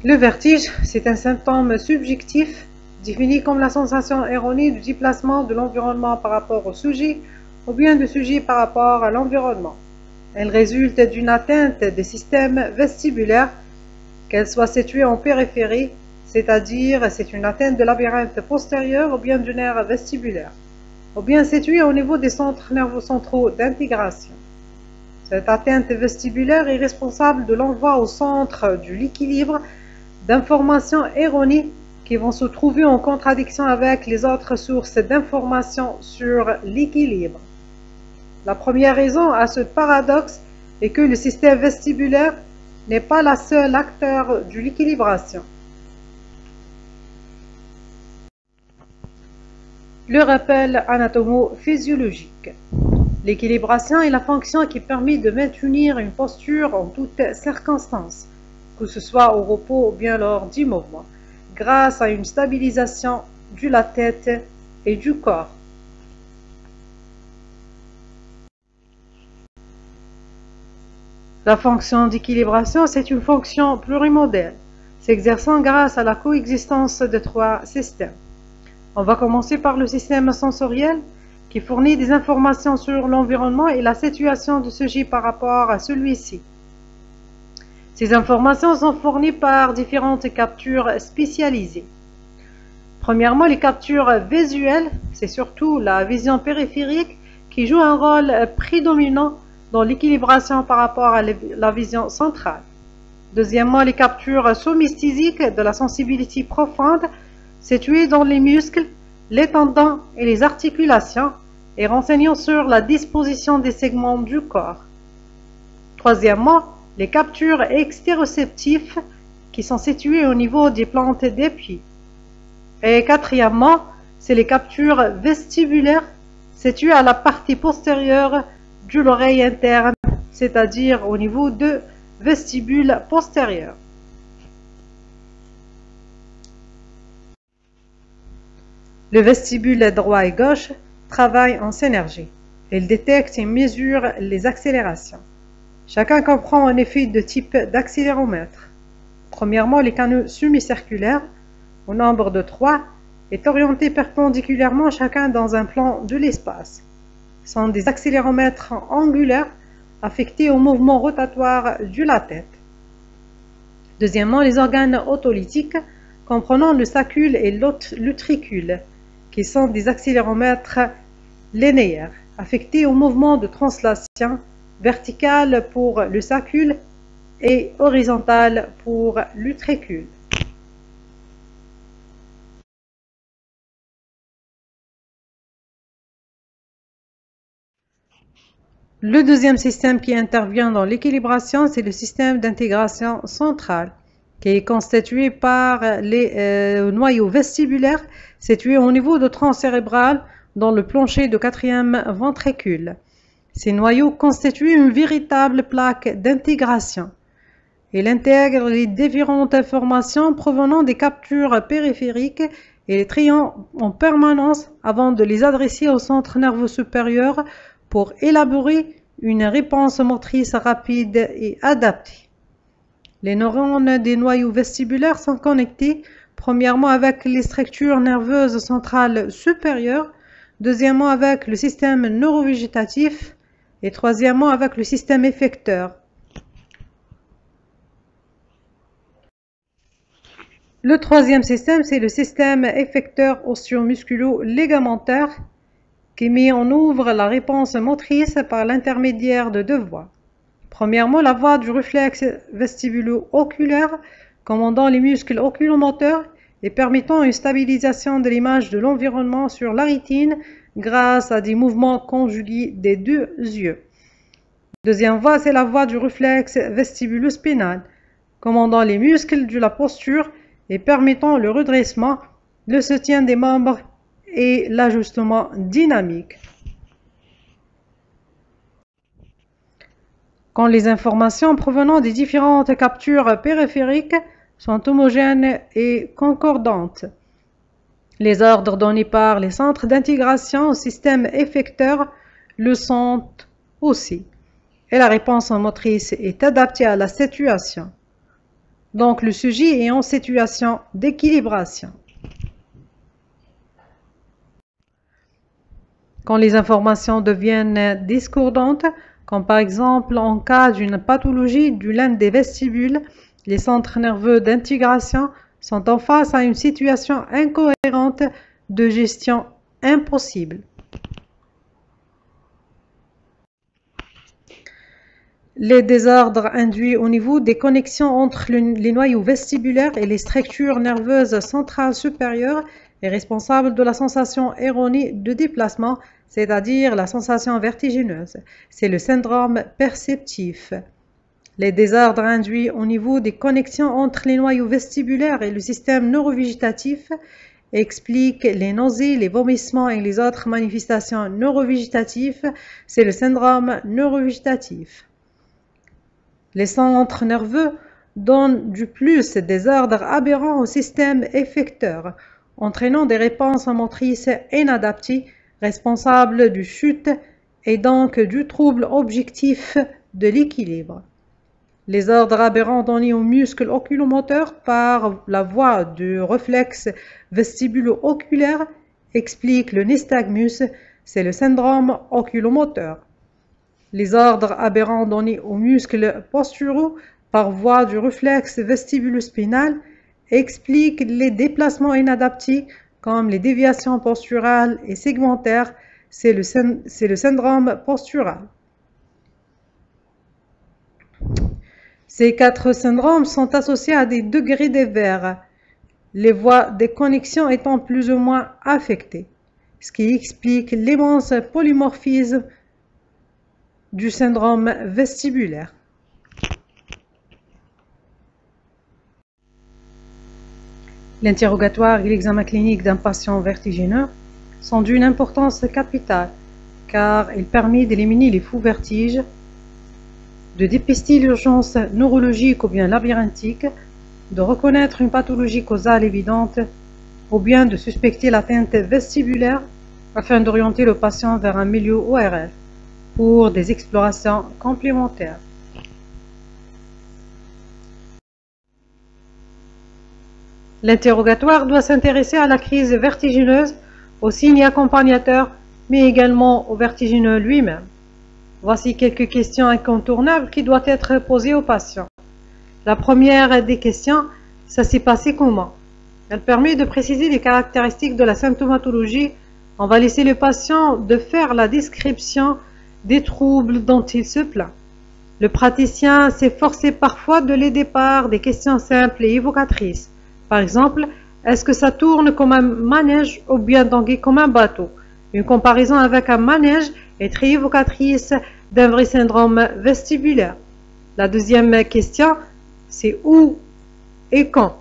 Le vertige, c'est un symptôme subjectif défini comme la sensation erronée du déplacement de l'environnement par rapport au sujet ou bien du sujet par rapport à l'environnement. Elle résulte d'une atteinte des systèmes vestibulaires, qu'elle soit située en périphérie, c'est-à-dire c'est une atteinte de labyrinthe postérieur ou bien du nerf vestibulaire, ou bien située au niveau des centres nerveux centraux d'intégration. Cette atteinte vestibulaire est responsable de l'envoi au centre de l'équilibre d'informations erronées qui vont se trouver en contradiction avec les autres sources d'informations sur l'équilibre. La première raison à ce paradoxe est que le système vestibulaire n'est pas la seule acteur de l'équilibration. Le rappel anatomo-physiologique. L'équilibration est la fonction qui permet de maintenir une posture en toutes circonstances, que ce soit au repos ou bien lors du mouvement, grâce à une stabilisation de la tête et du corps. La fonction d'équilibration, c'est une fonction plurimodale, s'exerçant grâce à la coexistence de trois systèmes. On va commencer par le système sensoriel, qui fournit des informations sur l'environnement et la situation du sujet par rapport à celui-ci. Ces informations sont fournies par différentes captures spécialisées. Premièrement, les captures visuelles, c'est surtout la vision périphérique qui joue un rôle prédominant dans l'équilibration par rapport à la vision centrale. Deuxièmement, les captures somesthésiques de la sensibilité profonde, situées dans les muscles, les tendons et les articulations, et renseignant sur la disposition des segments du corps. Troisièmement, les captures extéroceptives qui sont situées au niveau des plantes des pieds. Et quatrièmement, c'est les captures vestibulaires situées à la partie postérieure de l'oreille interne, c'est-à-dire au niveau de vestibule postérieur. Le vestibule droit et gauche travaille en synergie. Il détecte et mesure les accélérations. Chacun comprend un effet de type d'accéléromètre. Premièrement, les canaux semi-circulaires, au nombre de 3, est orienté perpendiculairement chacun dans un plan de l'espace. Ce sont des accéléromètres angulaires affectés au mouvement rotatoire de la tête. Deuxièmement, les organes otolytiques comprenant le sacule et l'utricule, qui sont des accéléromètres linéaires, affectés au mouvement de translation verticale pour le sacule et horizontale pour l'utricule. Le deuxième système qui intervient dans l'équilibration, c'est le système d'intégration centrale, qui est constitué par les noyaux vestibulaires situés au niveau du tronc cérébral dans le plancher du quatrième ventricule. Ces noyaux constituent une véritable plaque d'intégration. Il intègre les différentes informations provenant des captures périphériques et les trient en permanence avant de les adresser au centre nerveux supérieur pour élaborer une réponse motrice rapide et adaptée. Les neurones des noyaux vestibulaires sont connectés premièrement avec les structures nerveuses centrales supérieures, deuxièmement avec le système neurovégétatif et troisièmement avec le système effecteur. Le troisième système, c'est le système effecteur osseo-musculo-ligamentaire qui met en œuvre la réponse motrice par l'intermédiaire de deux voies. Premièrement, la voie du réflexe vestibulo-oculaire, commandant les muscles oculomoteurs et permettant une stabilisation de l'image de l'environnement sur la rétine grâce à des mouvements conjugués des deux yeux. Deuxième voie, c'est la voie du réflexe vestibulo-spinal, commandant les muscles de la posture et permettant le redressement, le soutien des membres et l'ajustement dynamique. Quand les informations provenant des différentes captures périphériques sont homogènes et concordantes, les ordres donnés par les centres d'intégration au système effecteur le sont aussi, et la réponse motrice est adaptée à la situation. Donc le sujet est en situation d'équilibration. Quand les informations deviennent discordantes, comme par exemple en cas d'une pathologie de l'un des vestibules, les centres nerveux d'intégration sont en face à une situation incohérente de gestion impossible. Les désordres induits au niveau des connexions entre les noyaux vestibulaires et les structures nerveuses centrales supérieures est responsable de la sensation erronée de déplacement, c'est-à-dire la sensation vertigineuse. C'est le syndrome perceptif. Les désordres induits au niveau des connexions entre les noyaux vestibulaires et le système neurovégétatif expliquent les nausées, les vomissements et les autres manifestations neurovégétatives. C'est le syndrome neurovégétatif. Les centres nerveux donnent du plus des ordres aberrants au système effecteur, entraînant des réponses motrices inadaptées, responsables du chute et donc du trouble objectif de l'équilibre. Les ordres aberrants donnés aux muscles oculomoteurs par la voie du réflexe vestibulo-oculaire expliquent le nystagmus, c'est le syndrome oculomoteur. Les ordres aberrants donnés aux muscles posturaux par voie du réflexe vestibulo-spinal expliquent les déplacements inadaptés comme les déviations posturales et segmentaires, c'est le syndrome postural. Ces 4 syndromes sont associés à des degrés divers, les voies de connexion étant plus ou moins affectées, ce qui explique l'immense polymorphisme du syndrome vestibulaire. L'interrogatoire et l'examen clinique d'un patient vertigineux sont d'une importance capitale car il permet d'éliminer les faux vertiges, de dépister l'urgence neurologique ou bien labyrinthique, de reconnaître une pathologie causale évidente ou bien de suspecter l'atteinte vestibulaire afin d'orienter le patient vers un milieu ORL pour des explorations complémentaires. L'interrogatoire doit s'intéresser à la crise vertigineuse, aux signes accompagnateurs, mais également au vertigineux lui-même. Voici quelques questions incontournables qui doivent être posées au patient. La première des questions, ça s'est passé comment? Elle permet de préciser les caractéristiques de la symptomatologie. On va laisser le patient de faire la description des troubles dont il se plaint. Le praticien s'efforce parfois de l'aider par des questions simples et évocatrices. Par exemple, est-ce que ça tourne comme un manège ou bien tangué comme un bateau? Une comparaison avec un manège est très évocatrice d'un vrai syndrome vestibulaire. La deuxième question, c'est où et quand?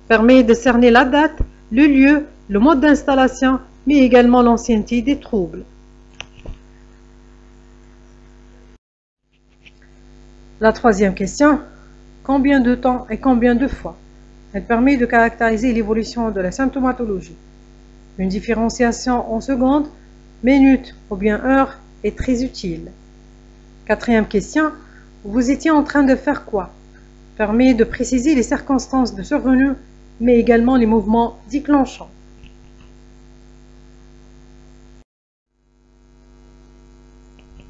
Permet de cerner la date, le lieu, le mode d'installation, mais également l'ancienneté des troubles. La troisième question, combien de temps et combien de fois? Elle permet de caractériser l'évolution de la symptomatologie. Une différenciation en secondes, minutes ou bien heures est très utile. Quatrième question, vous étiez en train de faire quoi? Permet de préciser les circonstances de survenue, mais également les mouvements déclenchants.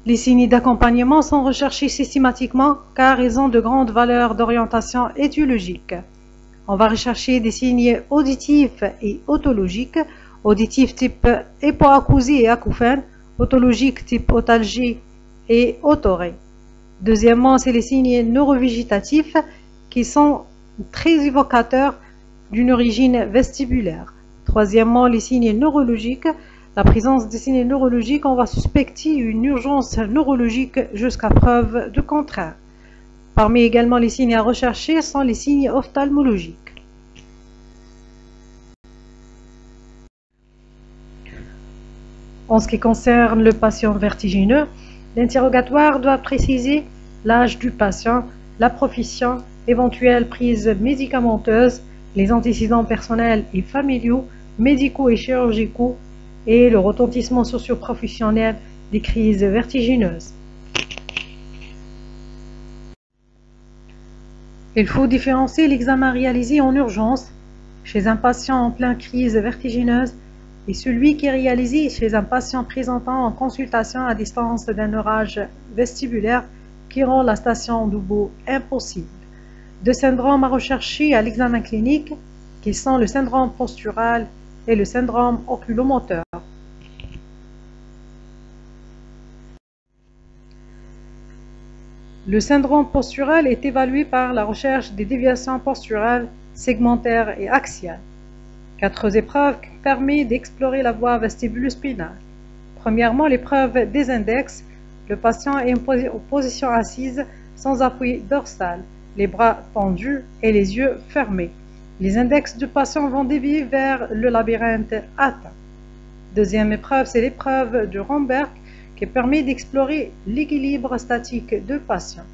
Les signes d'accompagnement sont recherchés systématiquement car ils ont de grandes valeurs d'orientation étiologique. On va rechercher des signes auditifs et otologiques. Auditifs type hypoacousie et acouphène, otologiques type otalgie et otorée. Deuxièmement, c'est les signes neurovégétatifs qui sont très évocateurs d'une origine vestibulaire. Troisièmement, les signes neurologiques. La présence des signes neurologiques, on va suspecter une urgence neurologique jusqu'à preuve du contraire. Parmi également les signes à rechercher sont les signes ophtalmologiques. En ce qui concerne le patient vertigineux, l'interrogatoire doit préciser l'âge du patient, la profession, éventuelle prise médicamenteuse, les antécédents personnels et familiaux, médicaux et chirurgicaux, et le retentissement socio-professionnel des crises vertigineuses. Il faut différencier l'examen réalisé en urgence chez un patient en pleine crise vertigineuse et celui qui est réalisé chez un patient présentant en consultation à distance d'un orage vestibulaire qui rend la station debout impossible. Deux syndromes à rechercher à l'examen clinique qui sont le syndrome postural et le syndrome oculomoteur. Le syndrome postural est évalué par la recherche des déviations posturales, segmentaires et axiales. 4 épreuves qui permettent d'explorer la voie vestibulo-spinale. Premièrement, l'épreuve des index. Le patient est en position assise, sans appui dorsal, les bras tendus et les yeux fermés. Les index du patient vont dévier vers le labyrinthe atteint. Deuxième épreuve, c'est l'épreuve de Romberg qui permet d'explorer l'équilibre statique du patient.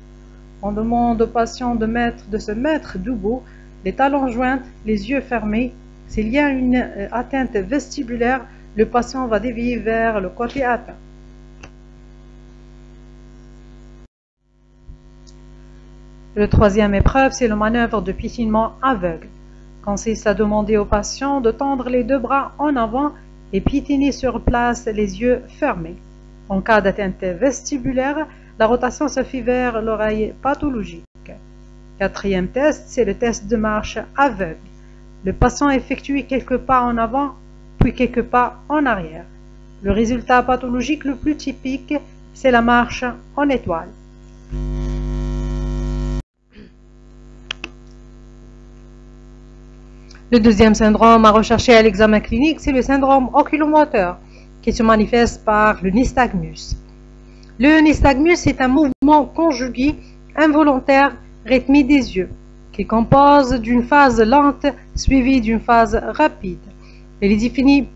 On demande au patient de se mettre debout, les talons joints, les yeux fermés. S'il y a une atteinte vestibulaire, le patient va dévier vers le côté atteint. La troisième épreuve, c'est la manœuvre de piétinement aveugle. Consiste à demander au patient de tendre les deux bras en avant et piétiner sur place les yeux fermés. En cas d'atteinte vestibulaire, la rotation se fait vers l'oreille pathologique. Quatrième test, c'est le test de marche aveugle. Le patient effectue quelques pas en avant, puis quelques pas en arrière. Le résultat pathologique le plus typique, c'est la marche en étoile. Le deuxième syndrome à rechercher à l'examen clinique, c'est le syndrome oculomoteur, qui se manifeste par le nystagmus. Le nystagmus est un mouvement conjugué, involontaire, rythmé des yeux, qui compose d'une phase lente suivie d'une phase rapide. Il est défini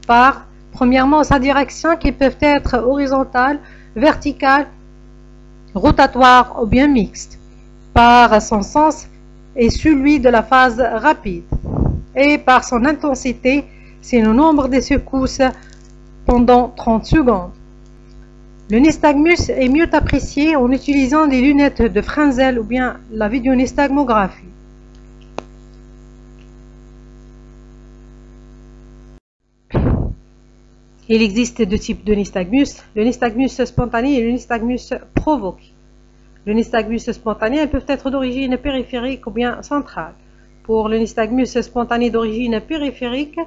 par, premièrement, sa direction qui peut être horizontale, verticale, rotatoire ou bien mixte, par son sens et celui de la phase rapide, et par son intensité, c'est le nombre de secousses pendant 30 secondes. Le nystagmus est mieux apprécié en utilisant des lunettes de Frenzel ou bien la vidéonystagmographie. Il existe deux types de nystagmus, le nystagmus spontané et le nystagmus provoqué. Le nystagmus spontané peut être d'origine périphérique ou bien centrale. Pour le nystagmus spontané d'origine périphérique,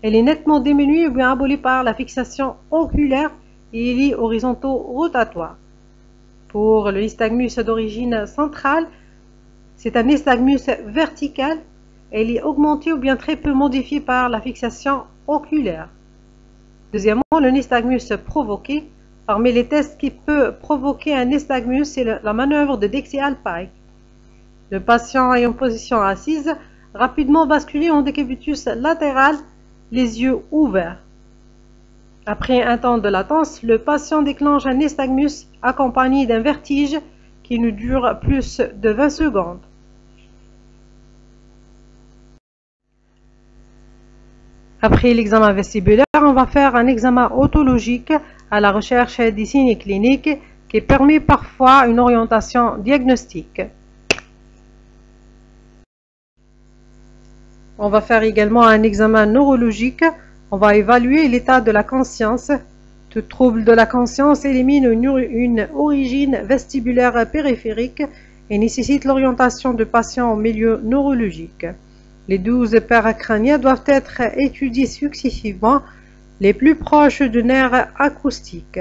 elle est nettement diminuée ou bien abolie par la fixation oculaire et il est horizonto-rotatoire. Pour le nystagmus d'origine centrale, c'est un nystagmus vertical. Elle est augmentée ou bien très peu modifiée par la fixation oculaire. Deuxièmement, le nystagmus provoqué. Parmi les tests qui peuvent provoquer un nystagmus, c'est la manœuvre de Dixie-Alpine. Le patient est en position assise, rapidement basculé en décubitus latéral, les yeux ouverts. Après un temps de latence, le patient déclenche un nystagmus accompagné d'un vertige qui ne dure plus de 20 secondes. Après l'examen vestibulaire, on va faire un examen otologique à la recherche des signes cliniques qui permet parfois une orientation diagnostique. On va faire également un examen neurologique. On va évaluer l'état de la conscience. Tout trouble de la conscience élimine une origine vestibulaire périphérique et nécessite l'orientation du patient au milieu neurologique. Les 12 paires crâniennes doivent être étudiées successivement, les plus proches du nerf acoustique,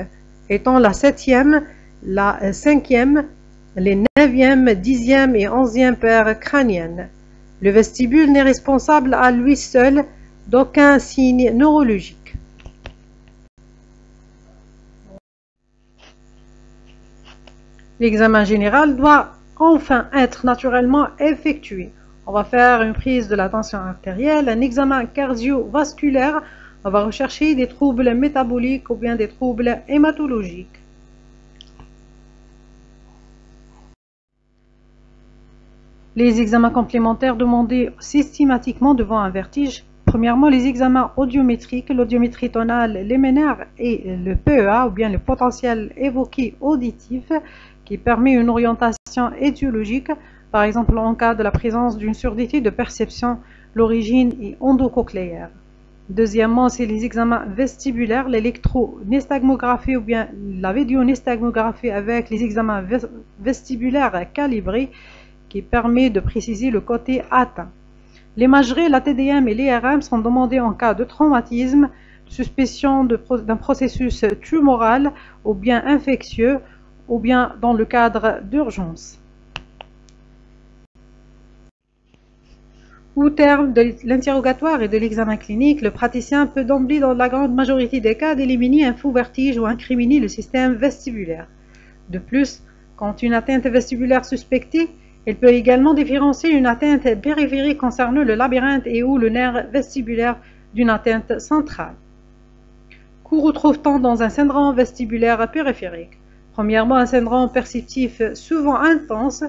étant la 7e, la 5e, les 9e, 10e et 11e paires crâniennes. Le vestibule n'est responsable à lui seul d'aucun signe neurologique. L'examen général doit enfin être naturellement effectué. On va faire une prise de la tension artérielle, un examen cardiovasculaire. On va rechercher des troubles métaboliques ou bien des troubles hématologiques. Les examens complémentaires demandés systématiquement devant un vertige. Premièrement, les examens audiométriques, l'audiométrie tonale, l'MNR et le PEA ou bien le potentiel évoqué auditif qui permet une orientation étiologique. par exemple en cas de la présence d'une surdité de perception, l'origine est endocochléaire. Deuxièmement, c'est les examens vestibulaires, l'électronystagmographie ou bien la vidéonystagmographie avec les examens vestibulaires calibrés qui permet de préciser le côté atteint. L'imagerie, la TDM et l'IRM sont demandées en cas de traumatisme, suspicion d'un processus tumoral ou bien infectieux ou bien dans le cadre d'urgence. Au terme de l'interrogatoire et de l'examen clinique, le praticien peut d'emblée, dans la grande majorité des cas, éliminer un faux vertige ou incriminer le système vestibulaire. De plus, quand une atteinte vestibulaire suspectée, il peut également différencier une atteinte périphérique concernant le labyrinthe et ou le nerf vestibulaire d'une atteinte centrale. Que retrouve-t-on dans un syndrome vestibulaire périphérique? Premièrement, un syndrome perceptif souvent intense.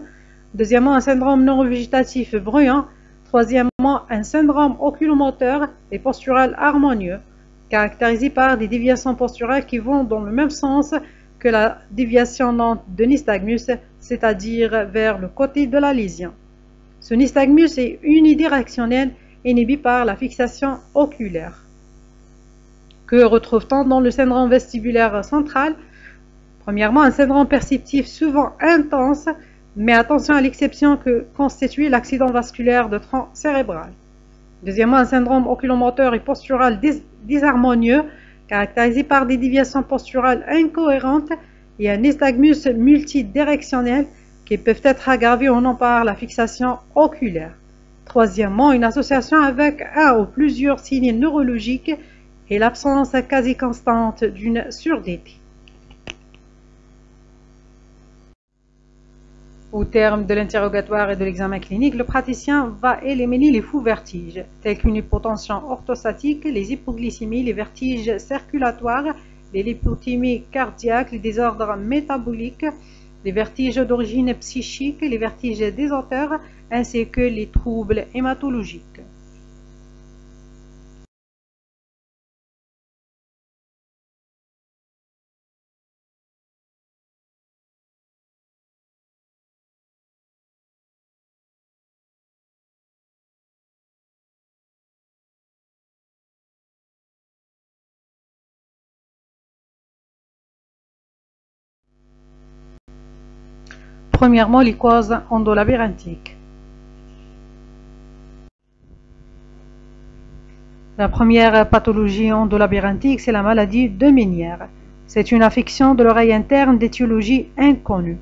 Deuxièmement, un syndrome neurovégétatif bruyant. Troisièmement, un syndrome oculomoteur et postural harmonieux, caractérisé par des déviations posturales qui vont dans le même sens que la déviation lente de nystagmus, c'est-à-dire vers le côté de la lésion. Ce nystagmus est unidirectionnel inhibé par la fixation oculaire. Que retrouve-t-on dans le syndrome vestibulaire central? Premièrement, un syndrome perceptif souvent intense, mais attention à l'exception que constitue l'accident vasculaire de tronc cérébral. Deuxièmement, un syndrome oculomoteur et postural disharmonieux, caractérisé par des déviations posturales incohérentes et un nystagmus multidirectionnel qui peuvent être aggravés ou non par la fixation oculaire. Troisièmement, une association avec un ou plusieurs signes neurologiques et l'absence quasi constante d'une surdité. Au terme de l'interrogatoire et de l'examen clinique, le praticien va éliminer les faux vertiges, tels qu'une hypotension orthostatique, les hypoglycémies, les vertiges circulatoires, les lipothémies cardiaques, les désordres métaboliques, les vertiges d'origine psychique, les vertiges désoteurs, ainsi que les troubles hématologiques. Premièrement, les causes endolabyrinthiques. La première pathologie endolabyrinthique, c'est la maladie de Menière. C'est une affection de l'oreille interne d'étiologie inconnue.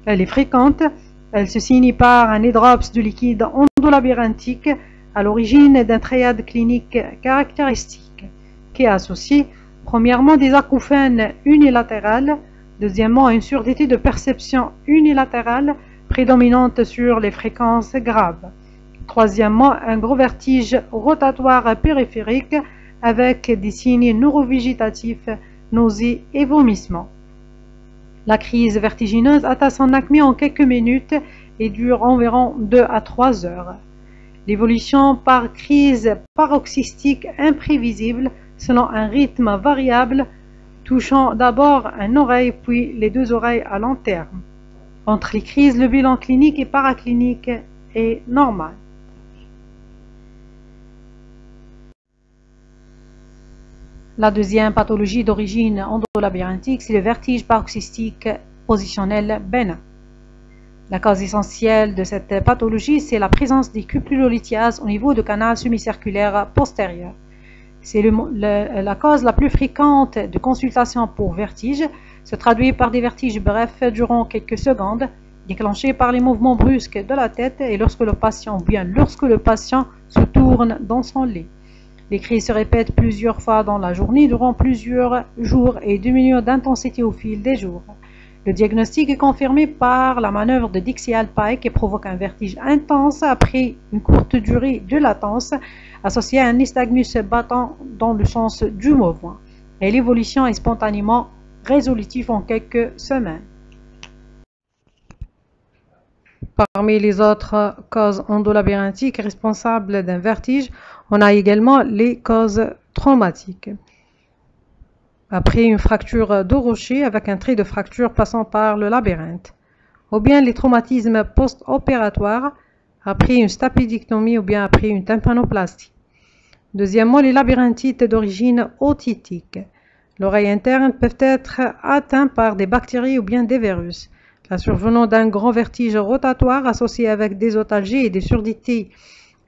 Elle est fréquente, elle se signifie par un hydrops de liquide endolabyrinthique à l'origine d'un triade clinique caractéristique, qui est associé premièrement des acouphènes unilatérales, deuxièmement une surdité de perception unilatérale prédominante sur les fréquences graves. Troisièmement, un gros vertige rotatoire périphérique avec des signes neurovégétatifs, nausées et vomissements. La crise vertigineuse atteint son acmé en quelques minutes et dure environ 2 à 3 heures. L'évolution par crise paroxystique imprévisible selon un rythme variable, touchant d'abord une oreille puis les deux oreilles à long terme. Entre les crises, le bilan clinique et paraclinique est normal. La deuxième pathologie d'origine endolabyrinthique, c'est le vertige paroxystique positionnel bénin. La cause essentielle de cette pathologie, c'est la présence des cupulolithiases au niveau du canal semi-circulaire postérieur. C'est la cause la plus fréquente de consultation pour vertige, se traduit par des vertiges brefs durant quelques secondes, déclenchés par les mouvements brusques de la tête et lorsque le patient se tourne dans son lit. Les crises se répètent plusieurs fois dans la journée durant plusieurs jours et diminuent d'intensité au fil des jours. Le diagnostic est confirmé par la manœuvre de Dixie-Alpay qui provoque un vertige intense après une courte durée de latence associée à un nystagmus battant dans le sens du mouvement. Et l'évolution est spontanément résolutive en quelques semaines. Parmi les autres causes endolabyrinthiques responsables d'un vertige, on a également les causes traumatiques. Après une fracture de rocher avec un trait de fracture passant par le labyrinthe. ou bien les traumatismes post-opératoires après une stapédectomie ou bien après une tympanoplastie. Deuxièmement, les labyrinthites d'origine otitique. L'oreille interne peut être atteinte par des bactéries ou bien des virus. La survenance d'un grand vertige rotatoire associé avec des otalgies et des surdités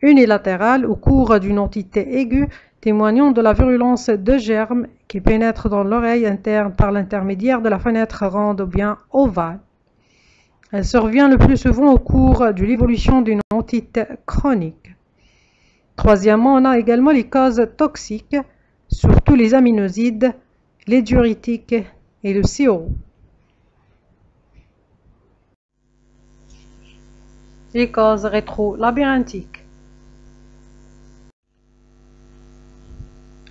unilatérales au cours d'une otite aiguë témoignant de la virulence de germes qui pénètrent dans l'oreille interne par l'intermédiaire de la fenêtre ronde ou bien ovale. Elle survient le plus souvent au cours de l'évolution d'une otite chronique. Troisièmement, on a également les causes toxiques, surtout les aminosides, les diurétiques et le CO. Les causes rétro-labyrinthiques.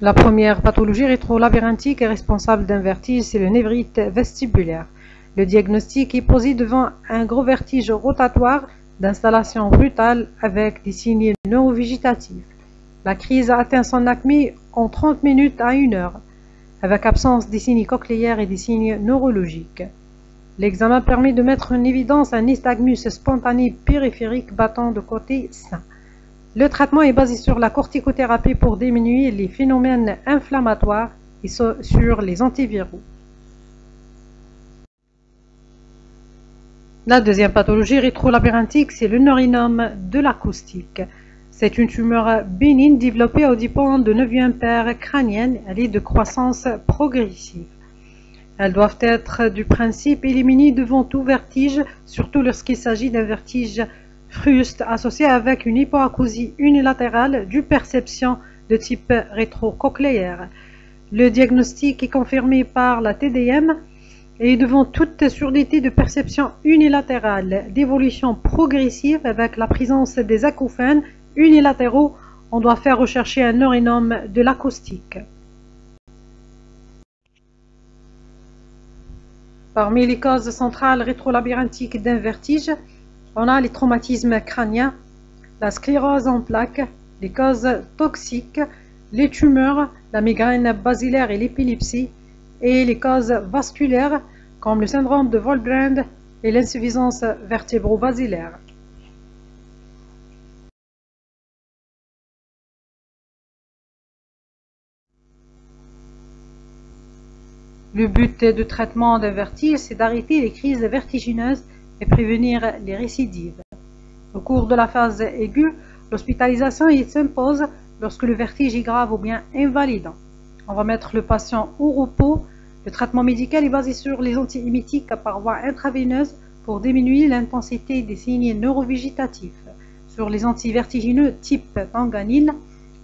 La première pathologie rétro-labyrinthique est responsable d'un vertige, c'est le névrite vestibulaire. Le diagnostic est posé devant un gros vertige rotatoire d'installation brutale avec des signes neurovégétatifs. La crise atteint son acmé en 30 minutes à 1 heure, avec absence des signes cochléaires et des signes neurologiques. L'examen permet de mettre en évidence un nystagmus spontané périphérique battant de côté sain. Le traitement est basé sur la corticothérapie pour diminuer les phénomènes inflammatoires et sur les antiviraux. La deuxième pathologie rétrolabyrinthique, c'est le neurinome de l'acoustique. C'est une tumeur bénigne développée aux dépens de 9e paire crânienne. Elle est de croissance progressive. Elles doivent être du principe éliminées devant tout vertige, surtout lorsqu'il s'agit d'un vertige fruste associé avec une hypoacousie unilatérale d'une perception de type rétrocochléaire. Le diagnostic est confirmé par la TDM et devant toute surdité de perception unilatérale d'évolution progressive avec la présence des acouphènes unilatéraux, on doit faire rechercher un neurinome de l'acoustique. Parmi les causes centrales rétrolabyrinthiques d'un vertige, on a les traumatismes crâniens, la sclérose en plaques, les causes toxiques, les tumeurs, la migraine basilaire et l'épilepsie, et les causes vasculaires comme le syndrome de Wöhlbrand et l'insuffisance vertébro-basilaire. Le but de traitement d'un vertige, c'est d'arrêter les crises vertigineuses et prévenir les récidives. Au cours de la phase aiguë, l'hospitalisation s'impose lorsque le vertige est grave ou bien invalidant. On va mettre le patient au repos. Le traitement médical est basé sur les antiémétiques par voie intraveineuse pour diminuer l'intensité des signes neurovégétatifs, sur les antivertigineux type tanganil.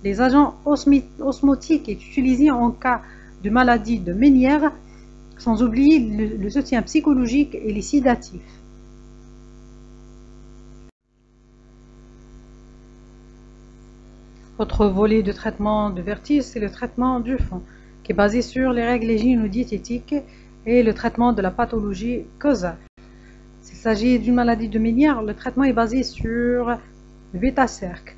Les agents osmotiques est utilisé en cas de maladie de Ménière, sans oublier le soutien psychologique et les sédatifs. Autre volet de traitement de vertige, c'est le traitement du fond, qui est basé sur les règles hygiéno-diététiques et le traitement de la pathologie causale. S'il s'agit d'une maladie de Ménière, le traitement est basé sur le bêta-cercle.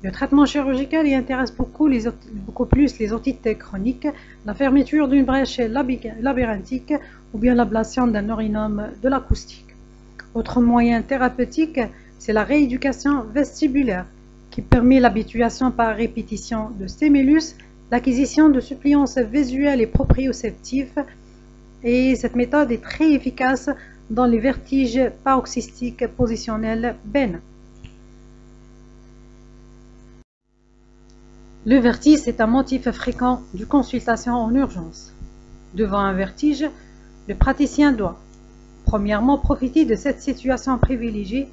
Le traitement chirurgical y intéresse beaucoup plus les otites chroniques, la fermeture d'une brèche labyrinthique ou bien l'ablation d'un neurinome de l'acoustique. Autre moyen thérapeutique, c'est la rééducation vestibulaire, qui permet l'habituation par répétition de stimulus, l'acquisition de suppléances visuelles et proprioceptives, et cette méthode est très efficace dans les vertiges paroxystiques positionnels bénins. Le vertige, c'est un motif fréquent de consultation en urgence. Devant un vertige, le praticien doit, premièrement, profiter de cette situation privilégiée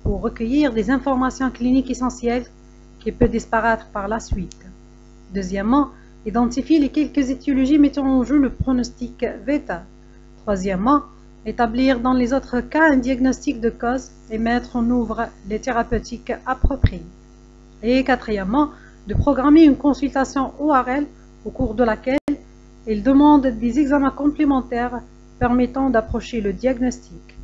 pour recueillir des informations cliniques essentielles qui peuvent disparaître par la suite. Deuxièmement, identifier les quelques étiologies mettant en jeu le pronostic vital. Troisièmement, établir dans les autres cas un diagnostic de cause et mettre en œuvre les thérapeutiques appropriées. Et quatrièmement, de programmer une consultation ORL au cours de laquelle il demande des examens complémentaires permettant d'approcher le diagnostic.